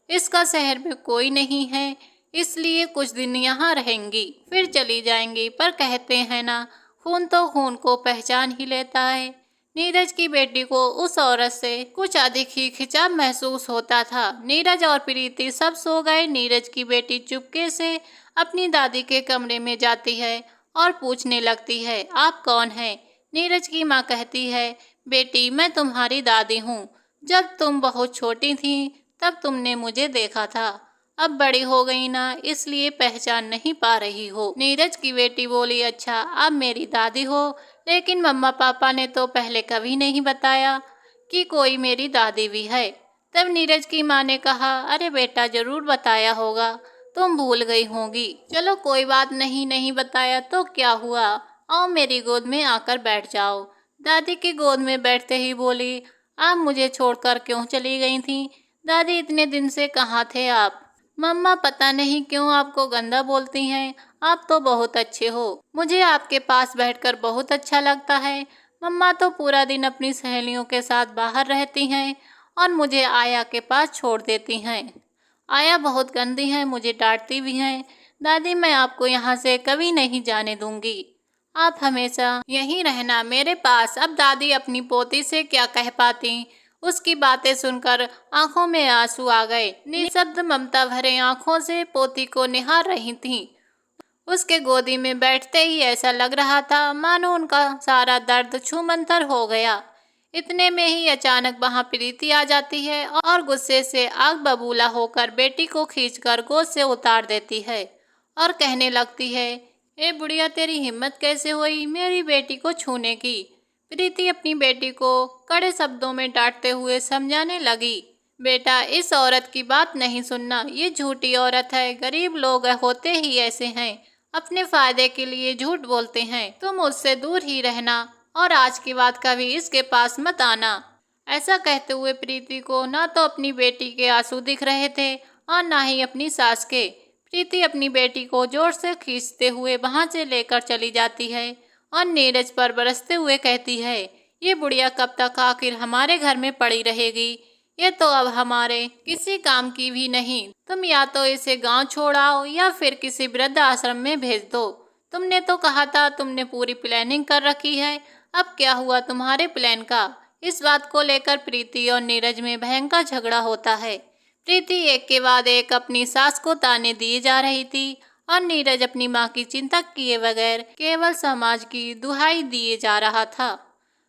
इसका शहर में कोई नहीं है, इसलिए कुछ दिन यहाँ रहेंगी फिर चली जाएंगी। पर कहते हैं ना, खून तो खून को पहचान ही लेता है। नीरज की बेटी को उस औरत से कुछ अधिक ही खिंचाव महसूस होता था। नीरज और प्रीति सब सो गए। नीरज की बेटी चुपके से अपनी दादी के कमरे में जाती है और पूछने लगती है, आप कौन हैं? नीरज की माँ कहती है, बेटी मैं तुम्हारी दादी हूँ, जब तुम बहुत छोटी थी तब तुमने मुझे देखा था, अब बड़ी हो गई ना, इसलिए पहचान नहीं पा रही हो। नीरज की बेटी बोली, अच्छा आप मेरी दादी हो, लेकिन मम्मा पापा ने तो पहले कभी नहीं बताया कि कोई मेरी दादी भी है। तब नीरज की माँ ने कहा, अरे बेटा जरूर बताया होगा, तुम भूल गई होगी। चलो कोई बात नहीं, नहीं बताया तो क्या हुआ, आओ मेरी गोद में आकर बैठ जाओ। दादी की गोद में बैठते ही बोली, आप मुझे छोड़कर क्यों चली गई थी? दादी इतने दिन से कहाँ थे आप? मम्मा पता नहीं क्यों आपको गंदा बोलती हैं, आप तो बहुत अच्छे हो। मुझे आपके पास बैठकर बहुत अच्छा लगता है। मम्मा तो पूरा दिन अपनी सहेलियों के साथ बाहर रहती हैं और मुझे आया के पास छोड़ देती हैं। आया बहुत गंदी हैं, मुझे डांटती भी हैं। दादी मैं आपको यहाँ से कभी नहीं जाने दूंगी। आप हमेशा यहीं रहना मेरे पास। अब दादी अपनी पोती से क्या कह पाती। उसकी बातें सुनकर आंखों में आंसू आ गए। निःशब्द ममता भरे आंखों से पोती को निहार रही थीं। उसके गोदी में बैठते ही ऐसा लग रहा था मानो उनका सारा दर्द छूमंतर हो गया। इतने में ही अचानक वहां प्रीति आ जाती है और गुस्से से आग बबूला होकर बेटी को खींचकर गोद से उतार देती है और कहने लगती है, ए बुढ़िया तेरी हिम्मत कैसे हुई मेरी बेटी को छूने की। प्रीति अपनी बेटी को कड़े शब्दों में डांटते हुए समझाने लगी, बेटा इस औरत की बात नहीं सुनना, ये झूठी औरत है। गरीब लोग होते ही ऐसे हैं, अपने फायदे के लिए झूठ बोलते हैं। तुम उससे दूर ही रहना और आज की बात कभी इसके पास मत आना। ऐसा कहते हुए प्रीति को ना तो अपनी बेटी के आंसू दिख रहे थे और ना ही अपनी सास के। प्रीति अपनी बेटी को जोर से खींचते हुए वहां से लेकर चली जाती है और नीरज पर बरसते हुए कहती है, ये बुढ़िया कब तक आखिर हमारे घर में पड़ी रहेगी। ये तो अब हमारे किसी काम की भी नहीं। तुम या तो इसे गांव छोड़ाओ या फिर किसी वृद्ध आश्रम में भेज दो। तुमने तो कहा था तुमने पूरी प्लानिंग कर रखी है, अब क्या हुआ तुम्हारे प्लान का। इस बात को लेकर प्रीति और नीरज में भयंकर झगड़ा होता है। प्रीति एक के बाद एक अपनी सास को ताने दिए जा रही थी और नीरज अपनी माँ की चिंता किए बगैर केवल समाज की दुहाई दिए जा रहा था।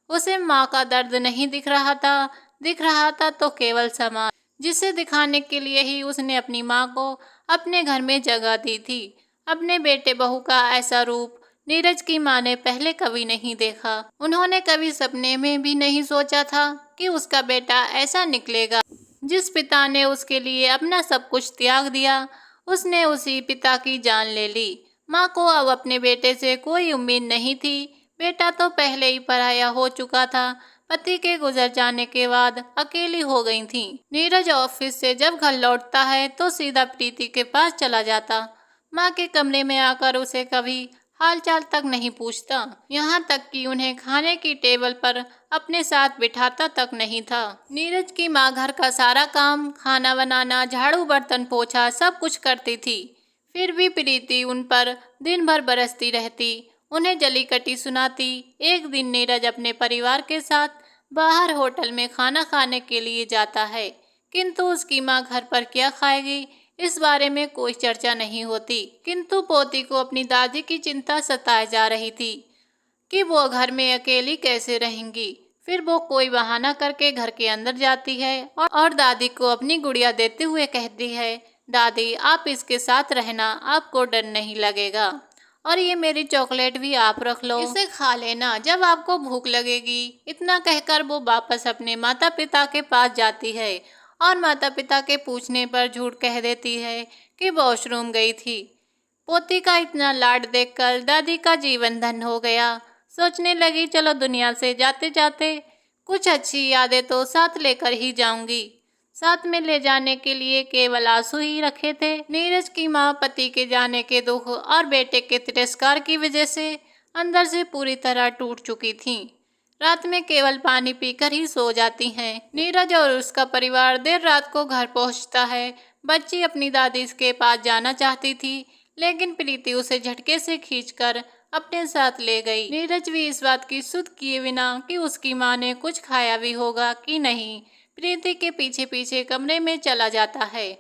उसे माँ का दर्द नहीं दिख रहा था तो केवल समाज, जिसे दिखाने के लिए ही उसने अपनी माँ को अपने घर में जगह दी थी। अपने बेटे बहू का ऐसा रूप नीरज की माँ ने पहले कभी नहीं देखा। उन्होंने कभी सपने में भी नहीं सोचा था कि उसका बेटा ऐसा निकलेगा। जिस पिता ने उसके लिए अपना सब कुछ त्याग दिया, उसने उसी पिता की जान ले ली। माँ को अब अपने बेटे से कोई उम्मीद नहीं थी। बेटा तो पहले ही पराया हो चुका था। पति के गुजर जाने के बाद अकेली हो गई थी। नीरज ऑफिस से जब घर लौटता है तो सीधा प्रीति के पास चला जाता। माँ के कमरे में आकर उसे कभी हालचाल तक नहीं पूछता, यहाँ तक कि उन्हें खाने की टेबल पर अपने साथ बिठाता तक नहीं था। नीरज की माँ घर का सारा काम, खाना बनाना, झाड़ू बर्तन पोछा सब कुछ करती थी। फिर भी प्रीति उन पर दिन भर बरसती रहती, उन्हें जली कटी सुनाती। एक दिन नीरज अपने परिवार के साथ बाहर होटल में खाना खाने के लिए जाता है, किंतु उसकी माँ घर पर क्या खाएगी इस बारे में कोई चर्चा नहीं होती। किंतु पोती को अपनी दादी की चिंता सताए जा रही थी कि वो घर में अकेली कैसे रहेंगी। फिर वो कोई बहाना करके घर के अंदर जाती है और दादी को अपनी गुड़िया देते हुए कहती है, दादी आप इसके साथ रहना, आपको डर नहीं लगेगा और ये मेरी चॉकलेट भी आप रख लो, इसे खा लेना जब आपको भूख लगेगी। इतना कहकर वो वापस अपने माता पिता के पास जाती है और माता पिता के पूछने पर झूठ कह देती है कि वॉशरूम गई थी। पोती का इतना लाड देखकर दादी का जीवन धन्य हो गया। सोचने लगी चलो दुनिया से जाते जाते कुछ अच्छी यादें तो साथ लेकर ही जाऊंगी। साथ में ले जाने के लिए केवल आंसू ही रखे थे। नीरज की माँ पति के जाने के दुख और बेटे के तिरस्कार की वजह से अंदर से पूरी तरह टूट चुकी थीं। रात में केवल पानी पीकर ही सो जाती हैं। नीरज और उसका परिवार देर रात को घर पहुंचता है। बच्ची अपनी दादी के पास जाना चाहती थी, लेकिन प्रीति उसे झटके से खींचकर अपने साथ ले गई। नीरज भी इस बात की सुध किए बिना कि उसकी माँ ने कुछ खाया भी होगा कि नहीं, प्रीति के पीछे पीछे कमरे में चला जाता है।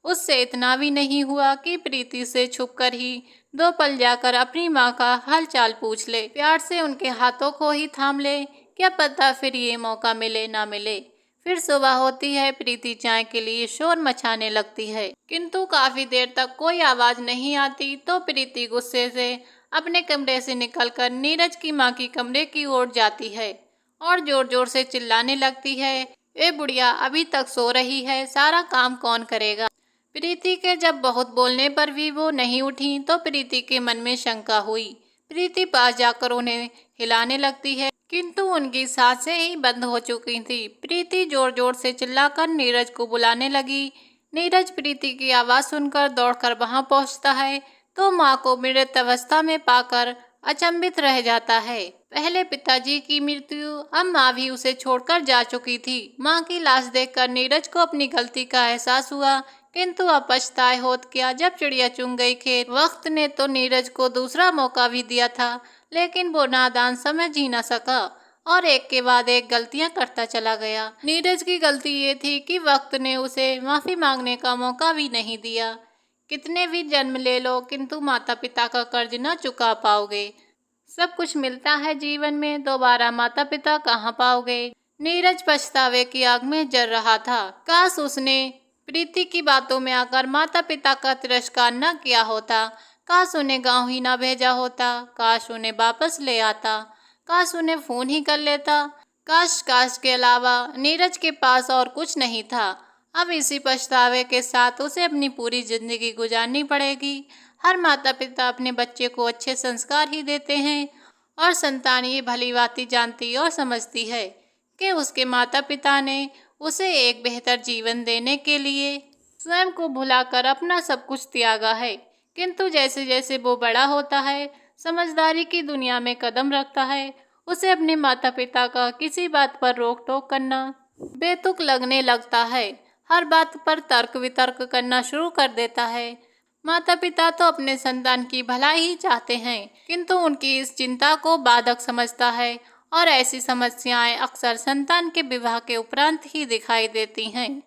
उससे इतना भी नहीं हुआ कि प्रीति से छुपकर ही 2 पल जाकर अपनी माँ का हाल चाल पूछ ले, प्यार से उनके हाथों को ही थाम ले। क्या पता फिर ये मौका मिले ना मिले। फिर सुबह होती है, प्रीति चाय के लिए शोर मचाने लगती है, किंतु काफी देर तक कोई आवाज नहीं आती। तो प्रीति गुस्से से अपने कमरे से निकलकर नीरज की माँ की कमरे की ओर जाती है और जोर जोर से चिल्लाने लगती है, ए बुढ़िया अभी तक सो रही है, सारा काम कौन करेगा। प्रीति के जब बहुत बोलने पर भी वो नहीं उठी तो प्रीति के मन में शंका हुई। प्रीति पास जाकर उन्हें हिलाने लगती है किंतु उनकी सांसें ही बंद हो चुकी थी। प्रीति जोर जोर से चिल्लाकर नीरज को बुलाने लगी। नीरज प्रीति की आवाज सुनकर दौड़कर वहां पहुंचता है तो माँ को मृत अवस्था में पाकर अचंभित रह जाता है। पहले पिताजी की मृत्यु, अब माँ भी उसे छोड़कर जा चुकी थी। माँ की लाश देखकर नीरज को अपनी गलती का एहसास हुआ, किंतु अब पछताए होत क्या जब चिड़िया चुग गई खेत। वक्त ने तो नीरज को दूसरा मौका भी दिया था, लेकिन वो नादान समझ ही न सका और एक के बाद एक गलतियां करता चला गया। नीरज की गलती ये थी कि वक्त ने उसे माफी मांगने का मौका भी नहीं दिया। कितने भी जन्म ले लो किंतु माता पिता का कर्ज न चुका पाओगे। सब कुछ मिलता है जीवन में, दोबारा माता पिता कहाँ पाओगे। नीरज पछतावे की आग में जल रहा था। काश उसने प्रीति की बातों में आकर माता पिता का तिरस्कार न किया होता। काश उन्हें गांव ही ना भेजा होता। काश उन्हें वापस ले आता। काश उन्हें फोन ही कर लेता। काश के अलावा नीरज के पास और कुछ नहीं था। अब इसी पछतावे के साथ उसे अपनी पूरी जिंदगी गुजारनी पड़ेगी। हर माता पिता अपने बच्चे को अच्छे संस्कार ही देते हैं और संतान ये भली भांति जानती और समझती है कि उसके माता पिता ने उसे एक बेहतर जीवन देने के लिए स्वयं को भुलाकर अपना सब कुछ त्यागा है। किंतु जैसे जैसे वो बड़ा होता है, समझदारी की दुनिया में कदम रखता है, उसे अपने माता पिता का किसी बात पर रोक टोक करना बेतुक लगने लगता है। हर बात पर तर्क वितर्क करना शुरू कर देता है। माता पिता तो अपने संतान की भलाई ही चाहते हैं, किंतु उनकी इस चिंता को बाधक समझता है और ऐसी समस्याएं अक्सर संतान के विवाह के उपरांत ही दिखाई देती हैं।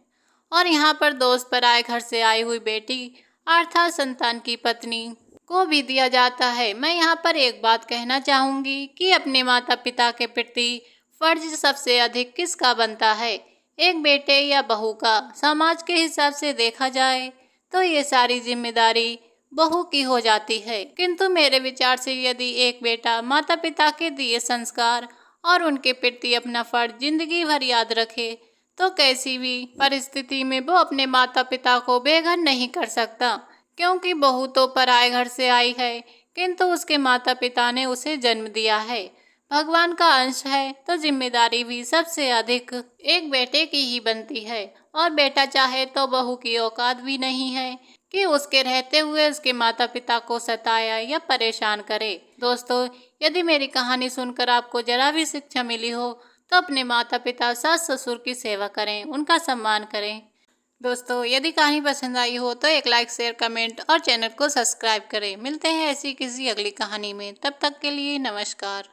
और यहाँ पर दोस्त पर आए घर से आई हुई बेटी अर्थात संतान की पत्नी को भी दिया जाता है। मैं यहाँ पर एक बात कहना चाहूँगी कि अपने माता पिता के प्रति फर्ज सबसे अधिक किसका बनता है, एक बेटे या बहू का। समाज के हिसाब से देखा जाए तो ये सारी जिम्मेदारी बहू की हो जाती है, किंतु मेरे विचार से यदि एक बेटा माता पिता के दिए संस्कार और उनके प्रति अपना फर्ज जिंदगी भर याद रखे तो कैसी भी परिस्थिति में वो अपने माता पिता को बेघर नहीं कर सकता, क्योंकि बहू तो पराए घर से आई है किंतु उसके माता पिता ने उसे जन्म दिया है। भगवान का अंश है तो जिम्मेदारी भी सबसे अधिक एक बेटे की ही बनती है और बेटा चाहे तो बहू की औकात भी नहीं है कि उसके रहते हुए उसके माता पिता को सताया या परेशान करे। दोस्तों, यदि मेरी कहानी सुनकर आपको जरा भी शिक्षा मिली हो तो अपने माता पिता सास ससुर की सेवा करें, उनका सम्मान करें। दोस्तों, यदि कहानी पसंद आई हो तो एक लाइक शेयर कमेंट और चैनल को सब्सक्राइब करें। मिलते हैं ऐसी किसी अगली कहानी में, तब तक के लिए नमस्कार।